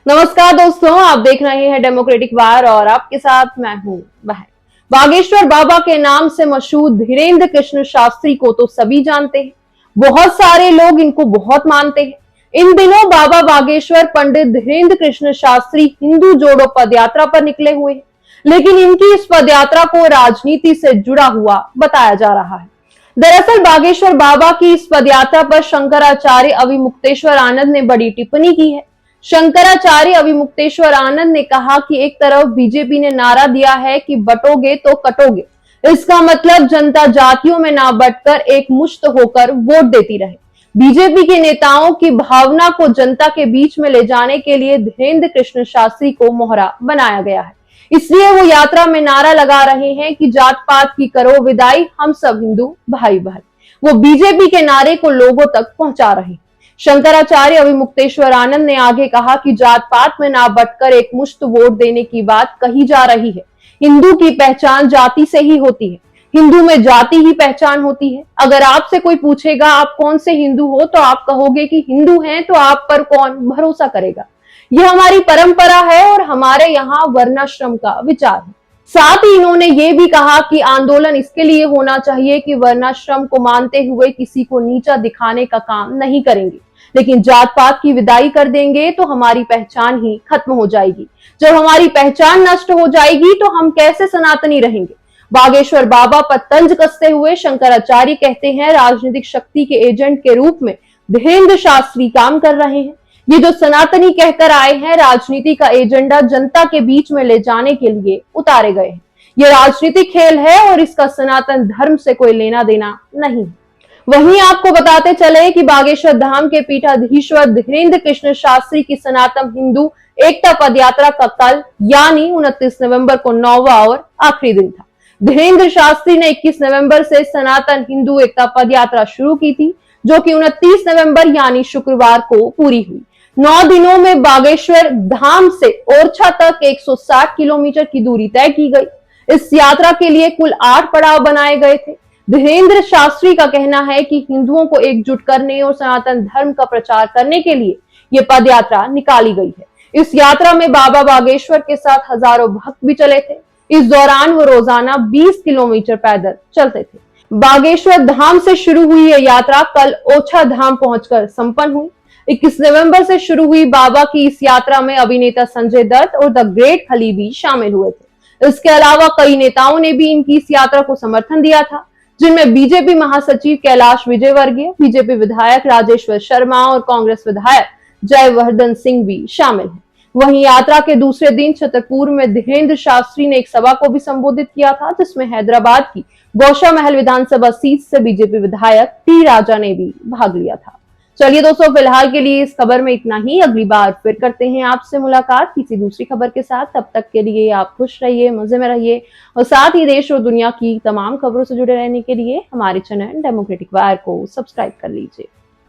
नमस्कार दोस्तों, आप देख रहे हैं डेमोक्रेटिक वार और आपके साथ मैं हूं बहन। बागेश्वर बाबा के नाम से मशहूर धीरेन्द्र कृष्ण शास्त्री को तो सभी जानते हैं। बहुत सारे लोग इनको बहुत मानते हैं। इन दिनों बाबा बागेश्वर पंडित धीरेन्द्र कृष्ण शास्त्री हिंदू जोड़ो पदयात्रा पर निकले हुए हैं, लेकिन इनकी इस पदयात्रा को राजनीति से जुड़ा हुआ बताया जा रहा है। दरअसल बागेश्वर बाबा की इस पदयात्रा पर शंकराचार्य अविमुक्तेश्वर आनंद ने बड़ी टिप्पणी की है। शंकराचार्य अविमुक्तेश्वर आनंद ने कहा कि एक तरफ बीजेपी ने नारा दिया है कि बटोगे तो कटोगे, इसका मतलब जनता जातियों में ना बंटकर एक मुश्त होकर वोट देती रहे। बीजेपी के नेताओं की भावना को जनता के बीच में ले जाने के लिए धीरेन्द्र कृष्ण शास्त्री को मोहरा बनाया गया है। इसलिए वो यात्रा में नारा लगा रहे हैं कि जात पात की करो विदाई, हम सब हिंदू भाई बहन। वो बीजेपी के नारे को लोगों तक पहुंचा रहे हैं। शंकराचार्य अविमुक्तेश्वर आनंद ने आगे कहा कि जात पात में ना बंटकर एक मुश्त वोट देने की बात कही जा रही है। हिंदू की पहचान जाति से ही होती है। हिंदू में जाति ही पहचान होती है। अगर आपसे कोई पूछेगा आप कौन से हिंदू हो, तो आप कहोगे कि हिंदू हैं, तो आप पर कौन भरोसा करेगा। यह हमारी परंपरा है और हमारे यहाँ वर्णाश्रम का विचार है। साथ ही इन्होंने ये भी कहा कि आंदोलन इसके लिए होना चाहिए कि वर्णाश्रम को मानते हुए किसी को नीचा दिखाने का काम नहीं करेंगे, लेकिन जात पात की विदाई कर देंगे तो हमारी पहचान ही खत्म हो जाएगी। जब हमारी पहचान नष्ट हो जाएगी तो हम कैसे सनातनी रहेंगे। बागेश्वर बाबा पर तंज कसते हुए शंकराचार्य कहते हैं, राजनीतिक शक्ति के एजेंट के रूप में धीरेन्द्र शास्त्री काम कर रहे हैं। ये जो सनातनी कहकर आए हैं, राजनीति का एजेंडा जनता के बीच में ले जाने के लिए उतारे गए हैं। ये राजनीतिक खेल है और इसका सनातन धर्म से कोई लेना देना नहीं। वहीं आपको बताते चले कि बागेश्वर धाम के पीठाधीश्वर धीरेन्द्र कृष्ण शास्त्री की सनातन हिंदू एकता पदयात्रा का कल यानी 29 नवंबर को 9वां और आखिरी दिन था। धीरेन्द्र शास्त्री ने 21 नवंबर से सनातन हिंदू एकता पदयात्रा शुरू की थी, जो कि 29 नवंबर यानी शुक्रवार को पूरी हुई। 9 दिनों में बागेश्वर धाम से ओरछा तक 160 किलोमीटर की दूरी तय की गई। इस यात्रा के लिए कुल 8 पड़ाव बनाए गए थे। धीरेन्द्र शास्त्री का कहना है कि हिंदुओं को एकजुट करने और सनातन धर्म का प्रचार करने के लिए ये पदयात्रा निकाली गई है। इस यात्रा में बाबा बागेश्वर के साथ हजारों भक्त भी चले थे। इस दौरान वो रोजाना 20 किलोमीटर पैदल चलते थे। बागेश्वर धाम से शुरू हुई यह यात्रा कल ओरछा धाम पहुंचकर संपन्न हुई। 21 नवंबर से शुरू हुई बाबा की इस यात्रा में अभिनेता संजय दत्त और द ग्रेट खली भी शामिल हुए थे। इसके अलावा कई नेताओं ने भी इनकी इस यात्रा को समर्थन दिया था, जिनमें बीजेपी महासचिव कैलाश विजयवर्गीय, बीजेपी विधायक राजेश्वर शर्मा और कांग्रेस विधायक जयवर्धन सिंह भी शामिल हैं। वहीं यात्रा के दूसरे दिन छतरपुर में धीरेन्द्र शास्त्री ने एक सभा को भी संबोधित किया था, जिसमें हैदराबाद की गौशा महल विधानसभा सीट से बीजेपी विधायक टी राजा ने भी भाग लिया था। चलिए दोस्तों, फिलहाल के लिए इस खबर में इतना ही। अगली बार फिर करते हैं आपसे मुलाकात किसी दूसरी खबर के साथ। तब तक के लिए आप खुश रहिए, मजे में रहिए और साथ ही देश और दुनिया की तमाम खबरों से जुड़े रहने के लिए हमारे चैनल डेमोक्रेटिक वार को सब्सक्राइब कर लीजिए।